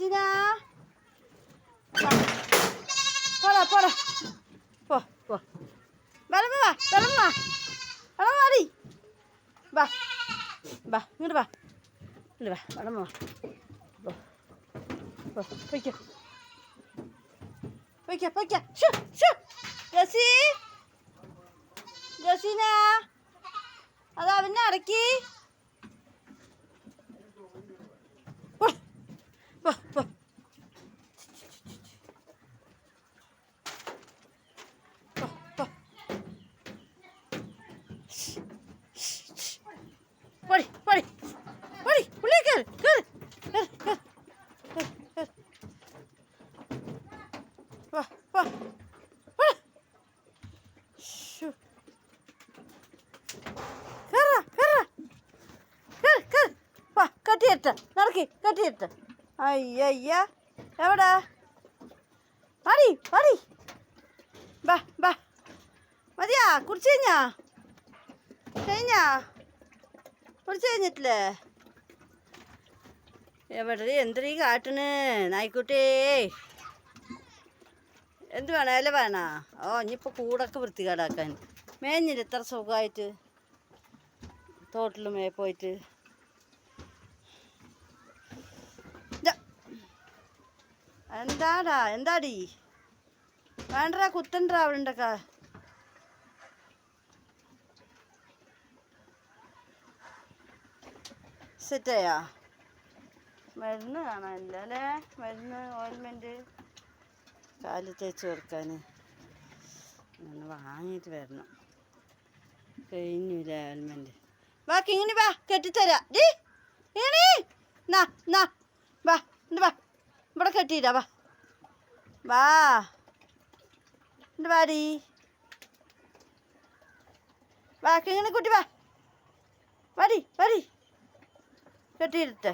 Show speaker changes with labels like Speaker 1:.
Speaker 1: ജസീന പോടാ പോടാ പോ പോ വെള്ളം വാ വെള്ളം വാ വെള്ളം മാറി വാ വാ ഇങ്ങോട്ട് വാ ഇങ്ങോട്ട് വാ വെള്ളം വാ പോ പോ പൊയ്ക്കോ പൊയ്ക്കോ പൊയ്ക്കോ ജസി ജസീന അത് അവനെ അടക്കി പോ പോ Pode, pode, pode, olha, cara, cara, cara, cara, vá, vá, vá, cara, cara, cara, cara, vá, കട്ടിയിട്ട നടക്കി കട്ടിയിട്ട അയ്യ എവിടാ പാടി പാടി ബാ ബാ മതിയാ കുടിച്ചു കഴിഞ്ഞാ കുടിച്ചു കഴിഞ്ഞിട്ടില്ലേ എവിടെ എന്തൊരു കാട്ടണ് നായിക്കുട്ടേ എന്ത് വേണം ഇല വേണോ ഇനിയിപ്പോൾ കൂടൊക്കെ വൃത്തികേടാക്കാൻ മേഞ്ഞില്ല ഇത്ര സുഖമായിട്ട് തോട്ടിൽ പോയിട്ട് എന്താടി വേണ്ടടാ കുത്തണ്ടാ അവിടെ ഉണ്ടക്കാ സെറ്റായാ മരുന്ന് കാണാനില്ല അല്ലേ മരുന്ന് ഓയിൽമെൻറ്റ് കാല് തേച്ച് കൊടുക്കാൻ ഒന്ന് വാങ്ങിയിട്ട് വരണം കഴിഞ്ഞില്ല ഓയിൽമെൻറ്റ് ബാക്കി ഇങ്ങനെ വാ കെട്ടിത്തരാം ഡീ ഇങ്ങനെ നാ നാ വാ ഇണ്ട് വാ ഇവിടെ കെട്ടിയിടാ വാ വാ ഇണ്ട് വാടി ബാക്കി ഇങ്ങനെ കുട്ടി വാ വാടി വാടി കെട്ടിയിടട്ടെ